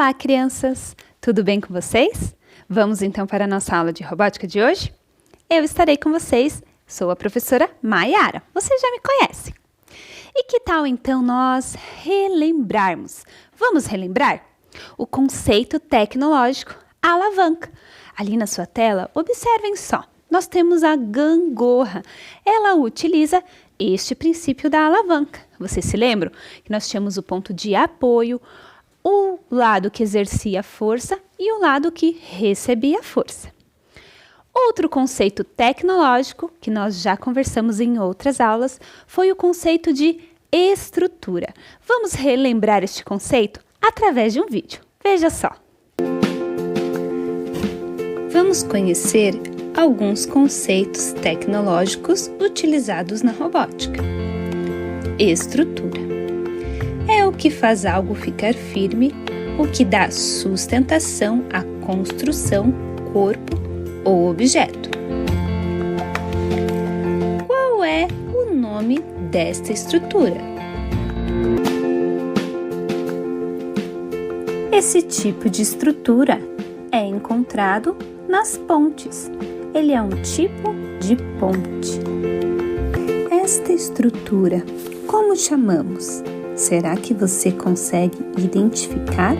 Olá, crianças! Tudo bem com vocês? Vamos então para a nossa aula de robótica de hoje? Eu estarei com vocês, sou a professora Maiara, vocês já me conhecem. E que tal então nós relembrarmos? Vamos relembrar o conceito tecnológico alavanca. Ali na sua tela, observem só, nós temos a gangorra. Ela utiliza este princípio da alavanca. Vocês se lembram que nós tínhamos o ponto de apoio, o lado que exercia força e o lado que recebia força. Outro conceito tecnológico, que nós já conversamos em outras aulas, foi o conceito de estrutura. Vamos relembrar este conceito através de um vídeo. Veja só. Vamos conhecer alguns conceitos tecnológicos utilizados na robótica. Estrutura é o que faz algo ficar firme, o que dá sustentação à construção, corpo ou objeto. Qual é o nome desta estrutura? Esse tipo de estrutura é encontrado nas pontes. Ele é um tipo de ponte. Esta estrutura, como chamamos? Será que você consegue identificar?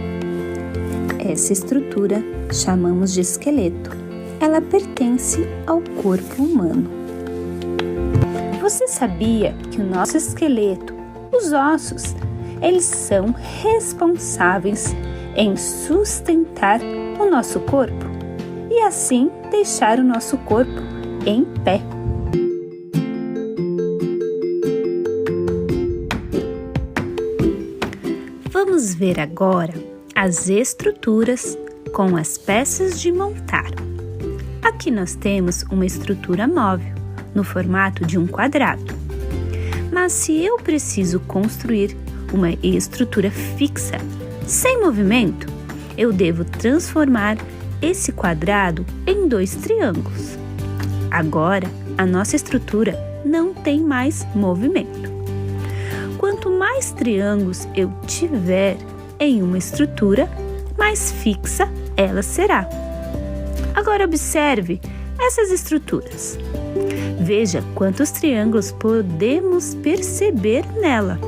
Essa estrutura chamamos de esqueleto. Ela pertence ao corpo humano. Você sabia que o nosso esqueleto, os ossos, eles são responsáveis em sustentar o nosso corpo e assim deixar o nosso corpo em pé? Vamos ver agora as estruturas com as peças de montar. Aqui nós temos uma estrutura móvel, no formato de um quadrado. Mas se eu preciso construir uma estrutura fixa, sem movimento, eu devo transformar esse quadrado em 2 triângulos. Agora, a nossa estrutura não tem mais movimento. Quanto mais triângulos eu tiver em uma estrutura, mais fixa ela será. Agora observe essas estruturas. Veja quantos triângulos podemos perceber nela.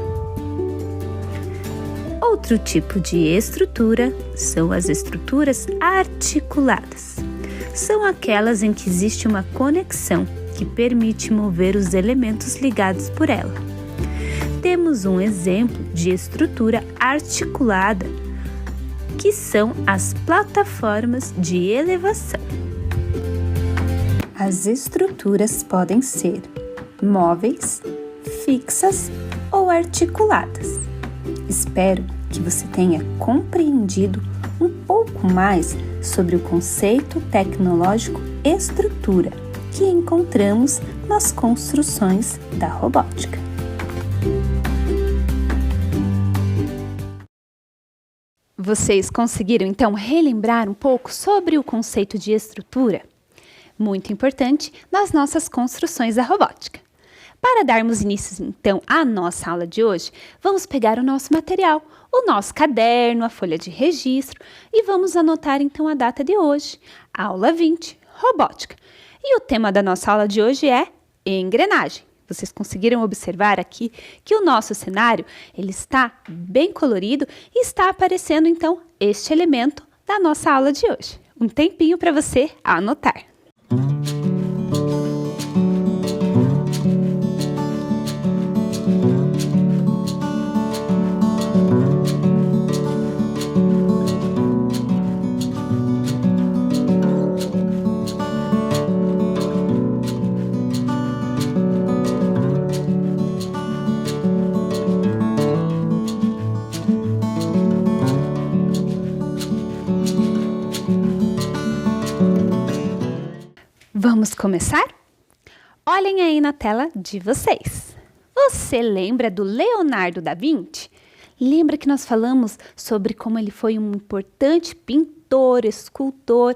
Outro tipo de estrutura são as estruturas articuladas. São aquelas em que existe uma conexão que permite mover os elementos ligados por ela. Temos um exemplo de estrutura articulada, que são as plataformas de elevação. As estruturas podem ser móveis, fixas ou articuladas. Espero que você tenha compreendido um pouco mais sobre o conceito tecnológico estrutura que encontramos nas construções da robótica. Vocês conseguiram então relembrar um pouco sobre o conceito de estrutura? Muito importante nas nossas construções da robótica. Para darmos início então à nossa aula de hoje, vamos pegar o nosso material, o nosso caderno, a folha de registro e vamos anotar então a data de hoje, aula 20, robótica. E o tema da nossa aula de hoje é engrenagem. Vocês conseguiram observar aqui que o nosso cenário ele está bem colorido e está aparecendo então este elemento da nossa aula de hoje. Um tempinho para você anotar. Vamos começar? Olhem aí na tela de vocês. Você lembra do Leonardo da Vinci? Lembra que nós falamos sobre como ele foi um importante pintor, escultor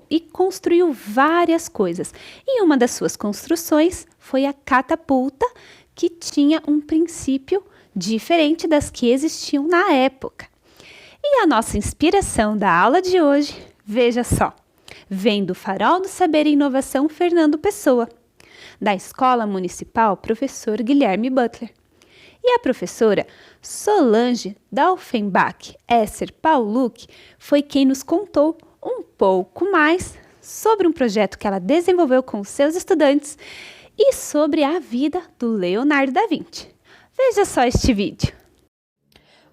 e construiu várias coisas. E uma das suas construções foi a catapulta, que tinha um princípio diferente das que existiam na época. E a nossa inspiração da aula de hoje, veja só, vem do Farol do Saber e Inovação Fernando Pessoa, da Escola Municipal Professor Guilherme Butler. E a professora Solange Dalfenbach Esser Pauluc foi quem nos contou um pouco mais sobre um projeto que ela desenvolveu com os seus estudantes e sobre a vida do Leonardo da Vinci. Veja só este vídeo.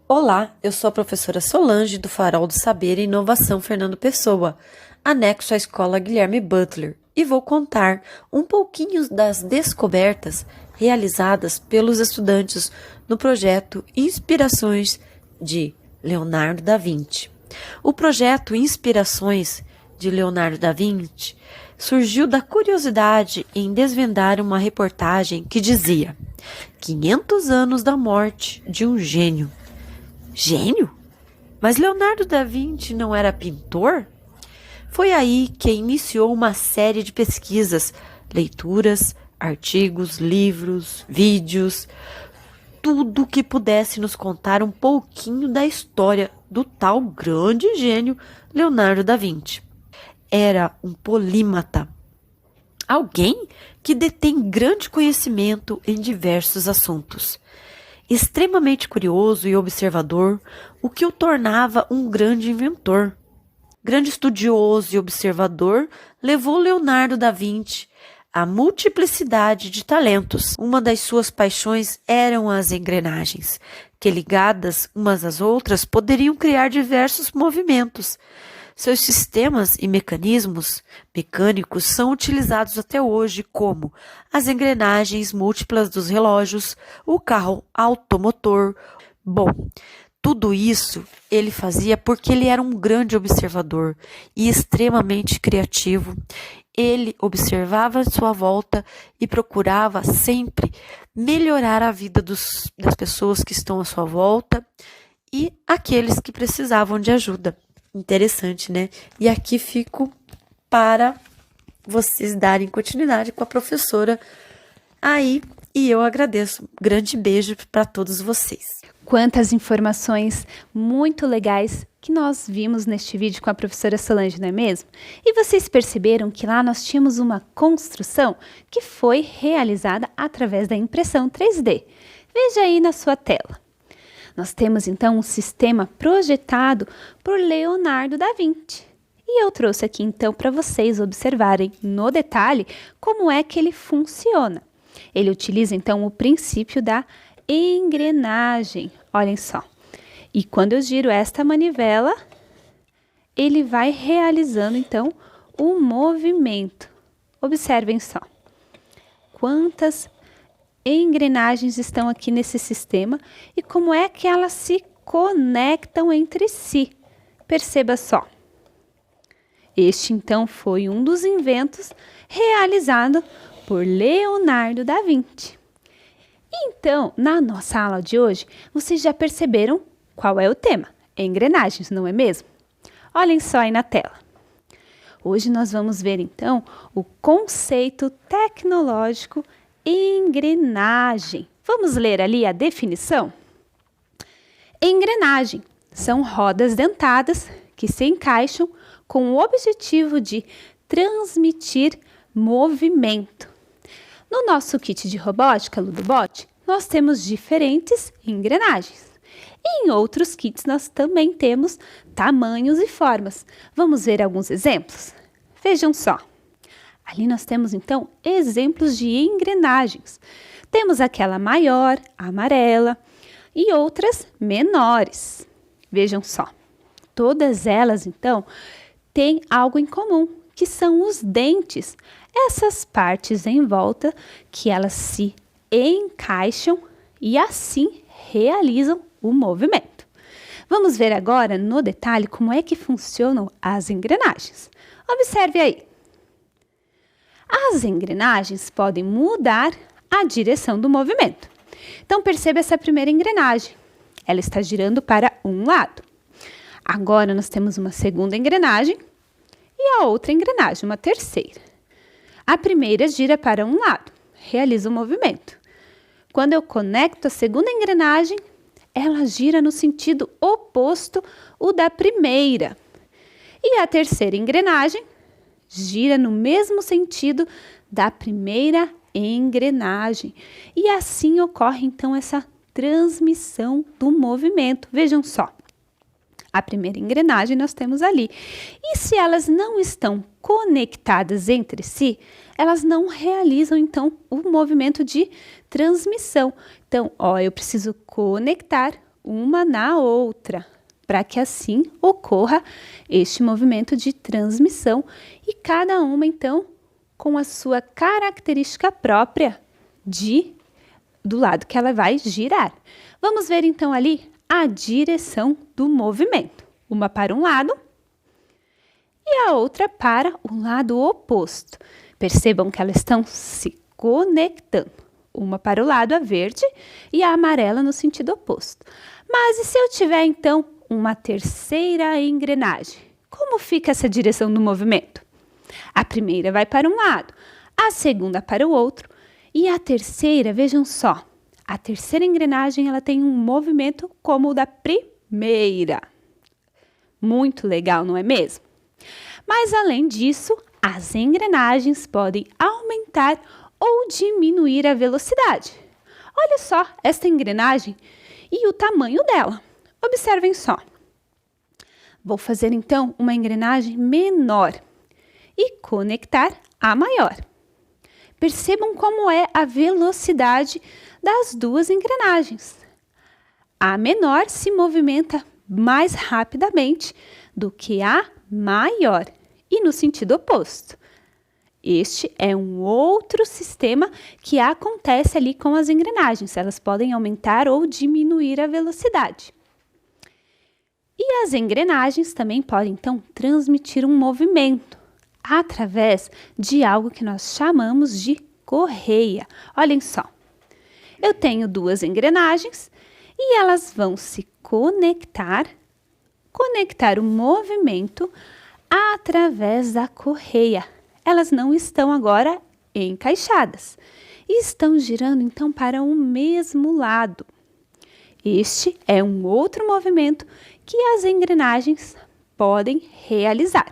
Olá, eu sou a professora Solange do Farol do Saber e Inovação Fernando Pessoa, anexo à Escola Guilherme Butler, e vou contar um pouquinho das descobertas realizadas pelos estudantes no projeto Inspirações de Leonardo da Vinci. O projeto Inspirações de Leonardo da Vinci surgiu da curiosidade em desvendar uma reportagem que dizia 500 anos da morte de um gênio. Gênio? Mas Leonardo da Vinci não era pintor? Foi aí que iniciou uma série de pesquisas, leituras, artigos, livros, vídeos, tudo que pudesse nos contar um pouquinho da história do tal grande gênio Leonardo da Vinci. Era um polímata, alguém que detém grande conhecimento em diversos assuntos. Extremamente curioso e observador, o que o tornava um grande inventor. Grande estudioso e observador, levou Leonardo da Vinci à multiplicidade de talentos. Uma das suas paixões eram as engrenagens, que ligadas umas às outras poderiam criar diversos movimentos. Seus sistemas e mecanismos mecânicos são utilizados até hoje como as engrenagens múltiplas dos relógios, o carro automotor. Bom, tudo isso ele fazia porque ele era um grande observador e extremamente criativo. Ele observava a sua volta e procurava sempre melhorar a vida das pessoas que estão à sua volta e aqueles que precisavam de ajuda. Interessante, né? E aqui fico para vocês darem continuidade com a professora aí. E eu agradeço. Um grande beijo para todos vocês. Quantas informações muito legais que nós vimos neste vídeo com a professora Solange, não é mesmo? E vocês perceberam que lá nós tínhamos uma construção que foi realizada através da impressão 3D. Veja aí na sua tela. Nós temos então um sistema projetado por Leonardo da Vinci. E eu trouxe aqui então para vocês observarem no detalhe como é que ele funciona. Ele utiliza então o princípio da engrenagem, olhem só. E quando eu giro esta manivela, ele vai realizando então o movimento. Observem só. Quantas engrenagens estão aqui nesse sistema e como é que elas se conectam entre si. Perceba só. Este então foi um dos inventos realizado por Leonardo da Vinci. Então, na nossa aula de hoje, vocês já perceberam qual é o tema? Engrenagens, não é mesmo? Olhem só aí na tela. Hoje nós vamos ver então o conceito tecnológico engrenagem. Vamos ler ali a definição? Engrenagem são rodas dentadas que se encaixam com o objetivo de transmitir movimento. No nosso kit de robótica Ludobot, nós temos diferentes engrenagens. E em outros kits nós também temos tamanhos e formas. Vamos ver alguns exemplos? Vejam só. Ali nós temos, então, exemplos de engrenagens. Temos aquela maior, amarela, e outras menores. Vejam só. Todas elas, então, têm algo em comum, que são os dentes. Essas partes em volta que elas se encaixam e assim realizam o movimento. Vamos ver agora no detalhe como é que funcionam as engrenagens. Observe aí. As engrenagens podem mudar a direção do movimento. Então, perceba essa primeira engrenagem. Ela está girando para um lado. Agora, nós temos uma segunda engrenagem e a outra engrenagem, uma terceira. A primeira gira para um lado, realiza o movimento. Quando eu conecto a segunda engrenagem, ela gira no sentido oposto o da primeira. E a terceira engrenagem gira no mesmo sentido da primeira engrenagem. E assim ocorre então essa transmissão do movimento. Vejam só. A primeira engrenagem nós temos ali. E se elas não estão conectadas entre si, elas não realizam, então, o movimento de transmissão. Então, eu preciso conectar uma na outra, para que assim ocorra este movimento de transmissão. E cada uma, então, com a sua característica própria do lado que ela vai girar. Vamos ver, então, ali a direção do movimento. Uma para um lado e a outra para o lado oposto. Percebam que elas estão se conectando. Uma para o lado, a verde, e a amarela no sentido oposto. Mas e se eu tiver, então, uma terceira engrenagem? Como fica essa direção do movimento? A primeira vai para um lado, a segunda para o outro, e a terceira, vejam só, a terceira engrenagem ela tem um movimento como o da primeira. Muito legal, não é mesmo? Mas além disso, as engrenagens podem aumentar ou diminuir a velocidade. Olha só esta engrenagem e o tamanho dela. Observem só. Vou fazer então uma engrenagem menor e conectar a maior. Percebam como é a velocidade das duas engrenagens. A menor se movimenta mais rapidamente do que a maior e no sentido oposto. Este é um outro sistema que acontece ali com as engrenagens. Elas podem aumentar ou diminuir a velocidade. E as engrenagens também podem, então, transmitir um movimento através de algo que nós chamamos de correia. Olhem só. Eu tenho duas engrenagens e elas vão se conectar o movimento através da correia. Elas não estão agora encaixadas e estão girando então para o mesmo lado. Este é um outro movimento que as engrenagens podem realizar.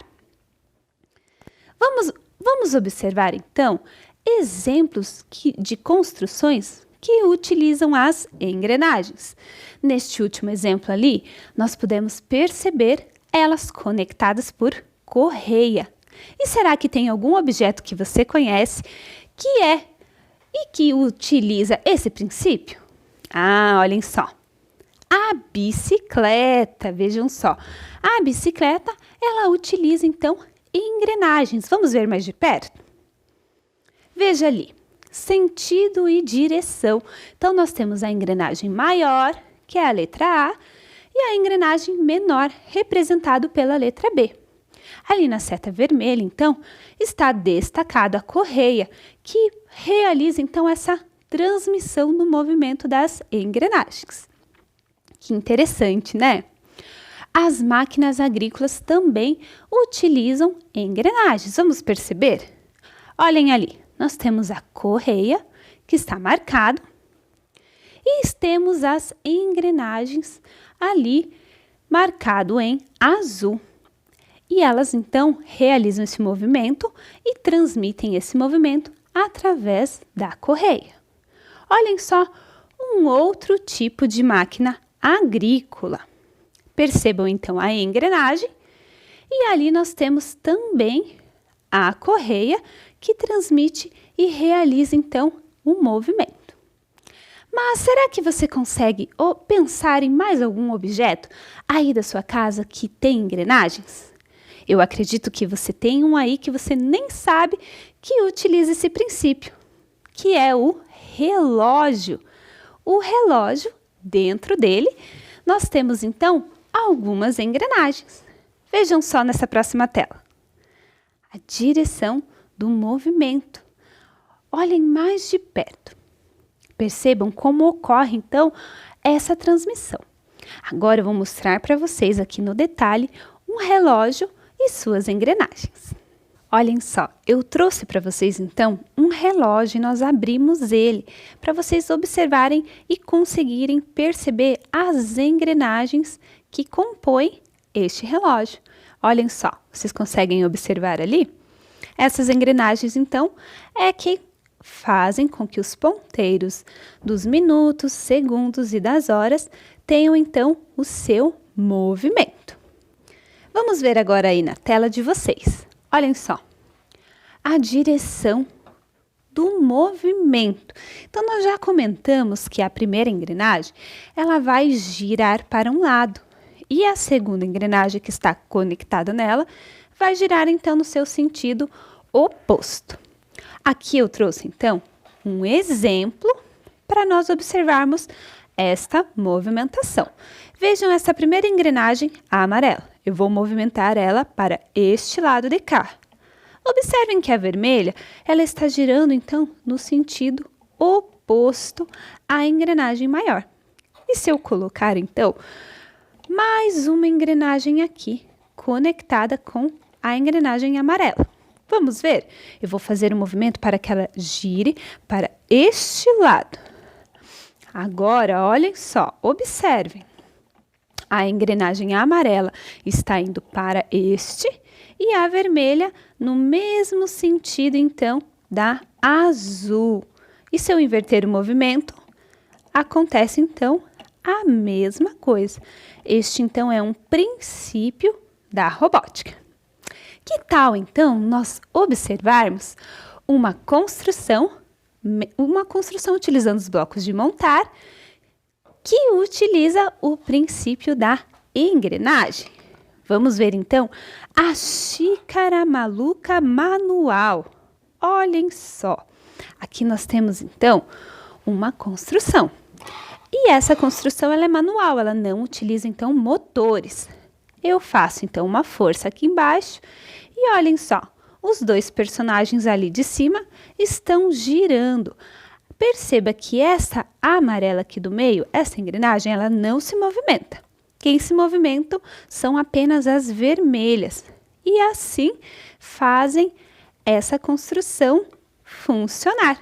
Vamos observar então exemplos de construções que utilizam as engrenagens. Neste último exemplo ali, nós podemos perceber elas conectadas por correia. E será que tem algum objeto que você conhece que utiliza esse princípio? Olhem só. A bicicleta, vejam só. A bicicleta, ela utiliza então engrenagens. Vamos ver mais de perto? Veja ali, sentido e direção. Então, nós temos a engrenagem maior, que é a letra A, e a engrenagem menor, representado pela letra B. Ali na seta vermelha, então, está destacada a correia, que realiza, então, essa transmissão do movimento das engrenagens. Que interessante, né? As máquinas agrícolas também utilizam engrenagens. Vamos perceber? Olhem ali, nós temos a correia, que está marcado, e temos as engrenagens ali, marcado em azul. E elas, então, realizam esse movimento e transmitem esse movimento através da correia. Olhem só um outro tipo de máquina agrícola. Percebam, então, a engrenagem e ali nós temos também a correia que transmite e realiza, então, o movimento. Mas será que você consegue pensar em mais algum objeto aí da sua casa que tem engrenagens? Eu acredito que você tem um aí que você nem sabe que utiliza esse princípio, que é o relógio. O relógio, dentro dele, nós temos então algumas engrenagens. Vejam só nessa próxima tela. A direção do movimento. Olhem mais de perto. Percebam como ocorre então essa transmissão. Agora eu vou mostrar para vocês aqui no detalhe um relógio e suas engrenagens. Olhem só, eu trouxe para vocês então um relógio e nós abrimos ele para vocês observarem e conseguirem perceber as engrenagens que compõem este relógio. Olhem só, vocês conseguem observar ali? Essas engrenagens então é que fazem com que os ponteiros dos minutos, segundos e das horas tenham então o seu movimento. Vamos ver agora aí na tela de vocês. Olhem só, a direção do movimento. Então, nós já comentamos que a primeira engrenagem, ela vai girar para um lado. E a segunda engrenagem que está conectada nela, vai girar então no seu sentido oposto. Aqui eu trouxe então um exemplo para nós observarmos esta movimentação. Vejam essa primeira engrenagem, a amarela. Eu vou movimentar ela para este lado de cá. Observem que a vermelha, ela está girando então no sentido oposto à engrenagem maior. E se eu colocar então mais uma engrenagem aqui, conectada com a engrenagem amarela? Vamos ver? Eu vou fazer um movimento para que ela gire para este lado. Agora, olhem só, observem. A engrenagem amarela está indo para este e a vermelha no mesmo sentido, então, da azul. E se eu inverter o movimento, acontece, então, a mesma coisa. Este, então, é um princípio da robótica. Que tal, então, nós observarmos uma construção utilizando os blocos de montar, que utiliza o princípio da engrenagem? Vamos ver, então, a xícara maluca manual. Olhem só. Aqui nós temos, então, uma construção. E essa construção, ela é manual, ela não utiliza, então, motores. Eu faço, então, uma força aqui embaixo e olhem só, os dois personagens ali de cima estão girando. Perceba que essa amarela aqui do meio, essa engrenagem, ela não se movimenta. Quem se movimenta são apenas as vermelhas. E assim fazem essa construção funcionar.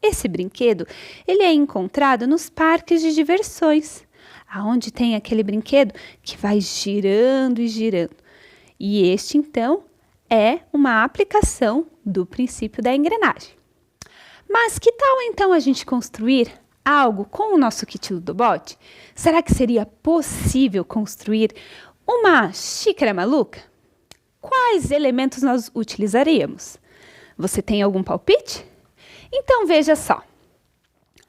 Esse brinquedo, ele é encontrado nos parques de diversões, aonde tem aquele brinquedo que vai girando e girando. E este, então, é uma aplicação do princípio da engrenagem. Mas que tal, então, a gente construir algo com o nosso kit Ludobot? Será que seria possível construir uma xícara maluca? Quais elementos nós utilizaríamos? Você tem algum palpite? Então, veja só.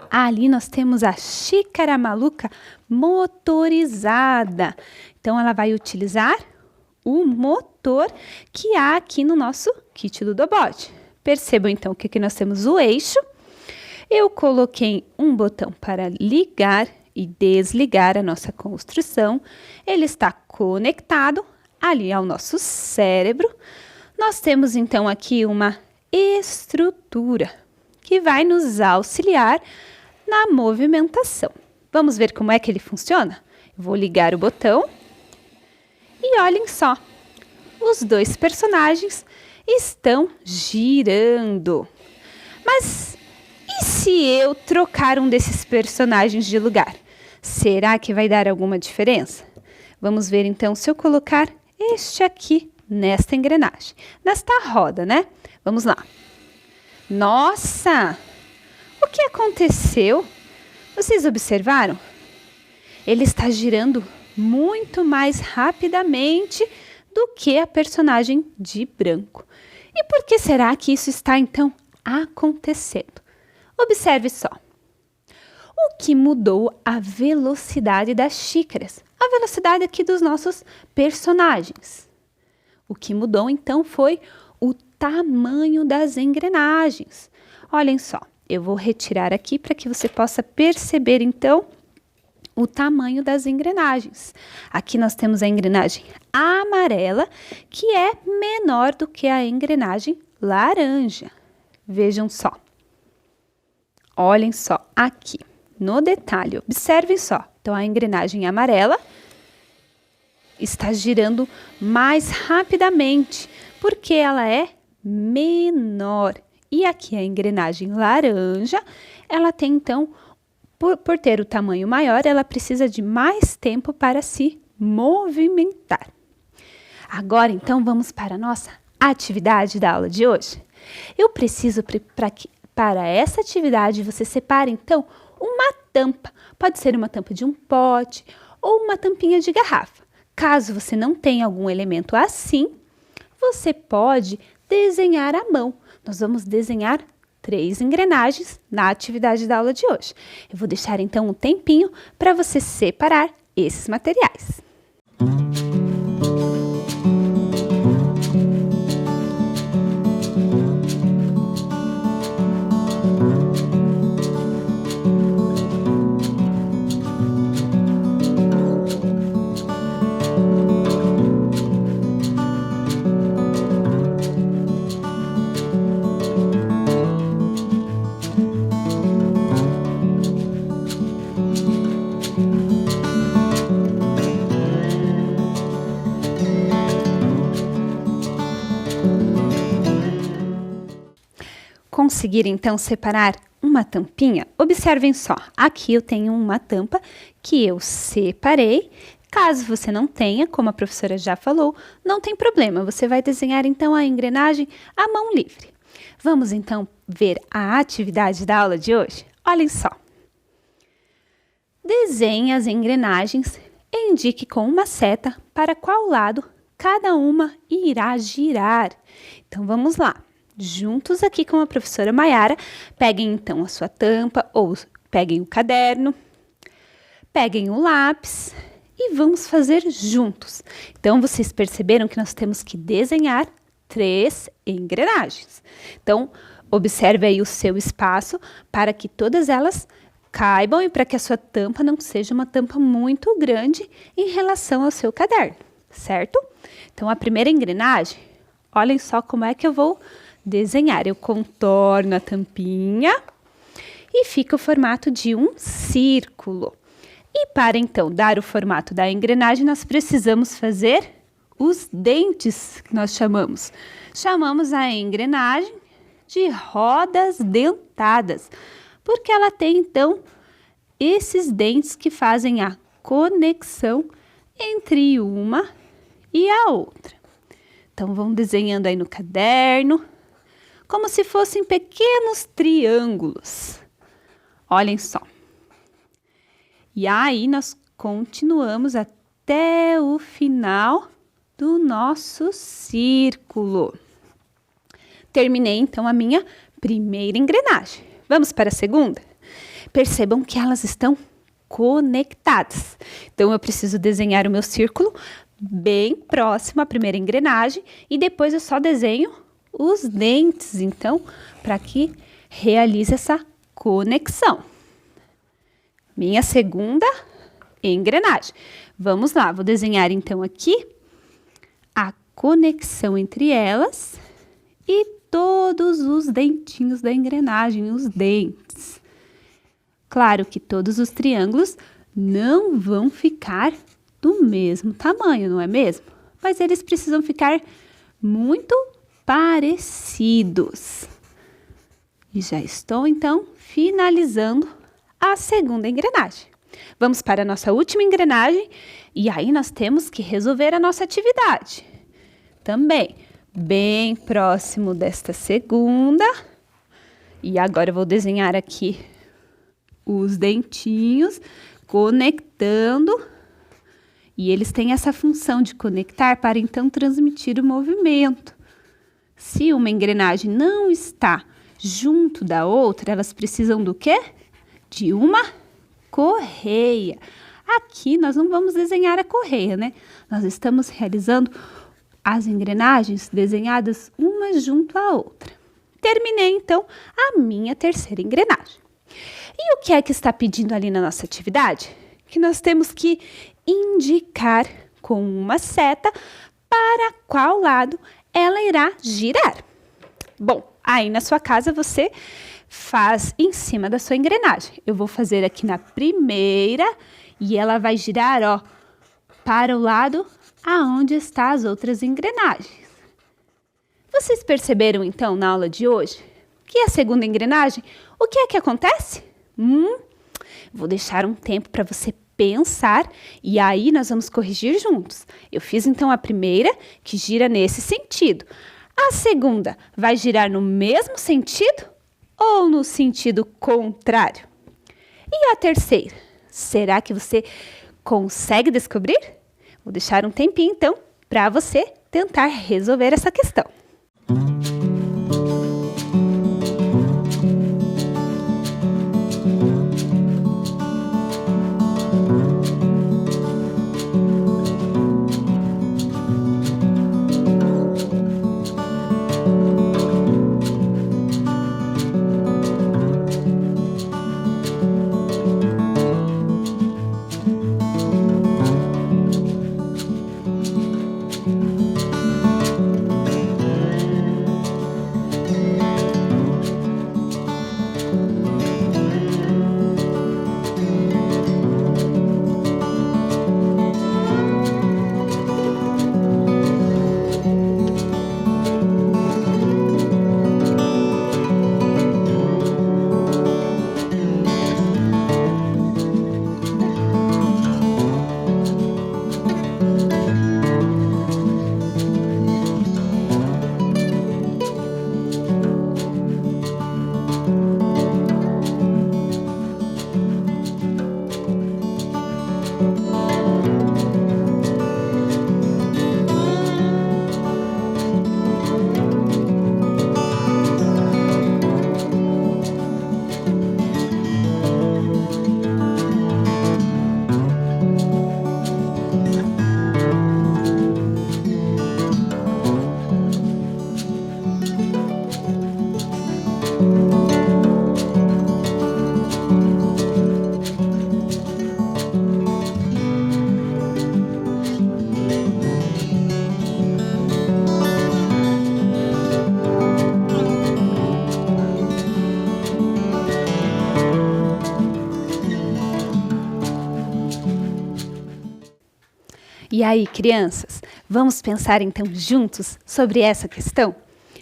Ali nós temos a xícara maluca motorizada. Então, ela vai utilizar o motor que há aqui no nosso kit Ludobot. Percebam, então, que aqui nós temos o eixo. Eu coloquei um botão para ligar e desligar a nossa construção. Ele está conectado ali ao nosso cérebro. Nós temos, então, aqui uma estrutura que vai nos auxiliar na movimentação. Vamos ver como é que ele funciona? Eu vou ligar o botão e olhem só, os dois personagens estão girando. Mas e se eu trocar um desses personagens de lugar? Será que vai dar alguma diferença? Vamos ver então se eu colocar este aqui nesta engrenagem, nesta roda, né? Vamos lá. Nossa! O que aconteceu? Vocês observaram? Ele está girando muito mais rapidamente do que a personagem de branco. E por que será que isso está, então, acontecendo? Observe só. O que mudou a velocidade das xícaras? A velocidade aqui dos nossos personagens. O que mudou, então, foi o tamanho das engrenagens. Olhem só, eu vou retirar aqui para que você possa perceber, então, o tamanho das engrenagens. Aqui nós temos a engrenagem amarela, que é menor do que a engrenagem laranja. Vejam só. Olhem só aqui, no detalhe, observem só. Então, a engrenagem amarela está girando mais rapidamente, porque ela é menor. E aqui a engrenagem laranja, ela tem então, por ter o tamanho maior, ela precisa de mais tempo para se movimentar. Agora então vamos para a nossa atividade da aula de hoje. Eu preciso para essa atividade você separe então uma tampa. Pode ser uma tampa de um pote ou uma tampinha de garrafa. Caso você não tenha algum elemento assim, você pode desenhar à mão. Nós vamos desenhar 3 engrenagens na atividade da aula de hoje. Eu vou deixar então um tempinho para você separar esses materiais. Conseguir então separar uma tampinha? Observem só, aqui eu tenho uma tampa que eu separei. Caso você não tenha, como a professora já falou, não tem problema, você vai desenhar então a engrenagem à mão livre. Vamos então ver a atividade da aula de hoje? Olhem só. Desenhe as engrenagens e indique com uma seta para qual lado cada uma irá girar. Então vamos lá. Juntos aqui com a professora Maiara, peguem então a sua tampa ou peguem o caderno, peguem o lápis e vamos fazer juntos. Então, vocês perceberam que nós temos que desenhar 3 engrenagens. Então, observe aí o seu espaço para que todas elas caibam e para que a sua tampa não seja uma tampa muito grande em relação ao seu caderno, certo? Então, a primeira engrenagem, olhem só como é que eu vou desenhar. Eu contorno a tampinha e fica o formato de um círculo. E para então dar o formato da engrenagem, nós precisamos fazer os dentes, que nós chamamos. Chamamos a engrenagem de rodas dentadas, porque ela tem então esses dentes que fazem a conexão entre uma e a outra. Então, vão desenhando aí no caderno, como se fossem pequenos triângulos. Olhem só. E aí, nós continuamos até o final do nosso círculo. Terminei, então, a minha primeira engrenagem. Vamos para a segunda? Percebam que elas estão conectadas. Então, eu preciso desenhar o meu círculo bem próximo à primeira engrenagem e depois eu só desenho os dentes, então, para que realize essa conexão. Minha segunda engrenagem. Vamos lá, vou desenhar então aqui a conexão entre elas e todos os dentinhos da engrenagem, os dentes. Claro que todos os triângulos não vão ficar do mesmo tamanho, não é mesmo? Mas eles precisam ficar muito parecidos. E já estou, então, finalizando a segunda engrenagem. Vamos para a nossa última engrenagem e aí nós temos que resolver a nossa atividade. Também, bem próximo desta segunda. E agora eu vou desenhar aqui os dentinhos, conectando. E eles têm essa função de conectar para então transmitir o movimento. Se uma engrenagem não está junto da outra, elas precisam do quê? De uma correia. Aqui nós não vamos desenhar a correia, né? Nós estamos realizando as engrenagens desenhadas uma junto à outra. Terminei, então, a minha terceira engrenagem. E o que é que está pedindo ali na nossa atividade? Que nós temos que indicar com uma seta para qual lado ela irá girar. Bom, aí na sua casa você faz em cima da sua engrenagem. Eu vou fazer aqui na primeira e ela vai girar, ó, para o lado aonde estão as outras engrenagens. Vocês perceberam então na aula de hoje que a segunda engrenagem, o que é que acontece? Vou deixar um tempo para você pensar e aí nós vamos corrigir juntos. Eu fiz então a primeira, que gira nesse sentido. A segunda vai girar no mesmo sentido ou no sentido contrário? E a terceira? Será que você consegue descobrir? Vou deixar um tempinho então para você tentar resolver essa questão. E aí, crianças, vamos pensar então juntos sobre essa questão?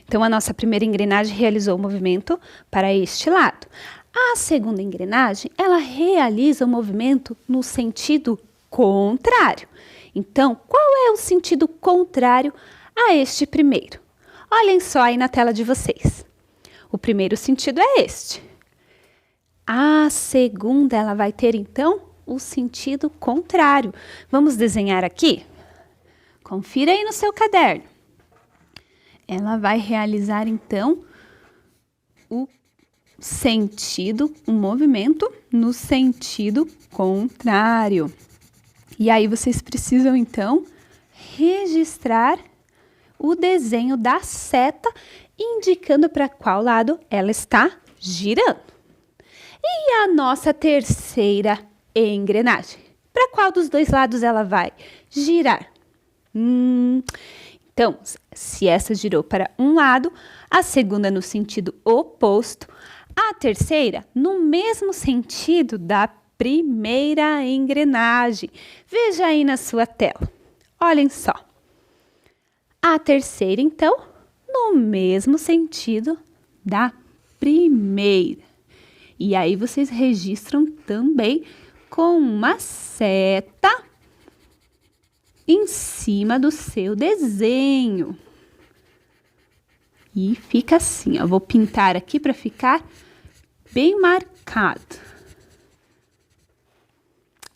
Então, a nossa primeira engrenagem realizou o movimento para este lado. A segunda engrenagem, ela realiza o movimento no sentido contrário. Então, qual é o sentido contrário a este primeiro? Olhem só aí na tela de vocês. O primeiro sentido é este. A segunda, ela vai ter então o sentido contrário. Vamos desenhar aqui? Confira aí no seu caderno. Ela vai realizar então o movimento no sentido contrário. E aí vocês precisam então registrar o desenho da seta indicando para qual lado ela está girando. E a nossa terceira engrenagem, para qual dos dois lados ela vai girar? Então, se essa girou para um lado, a segunda no sentido oposto, a terceira no mesmo sentido da primeira engrenagem. Veja aí na sua tela. Olhem só. A terceira, então, no mesmo sentido da primeira. E aí vocês registram também com uma seta em cima do seu desenho. E fica assim, ó. Vou pintar aqui para ficar bem marcado.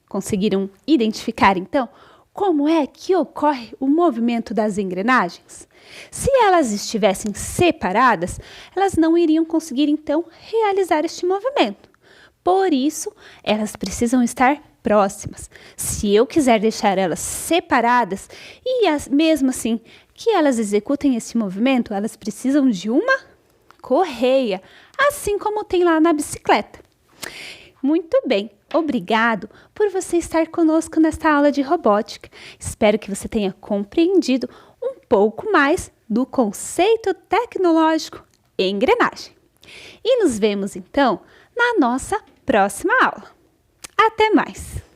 Conseguiram identificar, então, como é que ocorre o movimento das engrenagens? Se elas estivessem separadas, elas não iriam conseguir, então, realizar este movimento. Por isso, elas precisam estar próximas. Se eu quiser deixar elas separadas e mesmo assim que elas executem esse movimento, elas precisam de uma correia, assim como tem lá na bicicleta. Muito bem, obrigado por você estar conosco nesta aula de robótica. Espero que você tenha compreendido um pouco mais do conceito tecnológico engrenagem. E nos vemos então na nossa próxima aula. Até mais!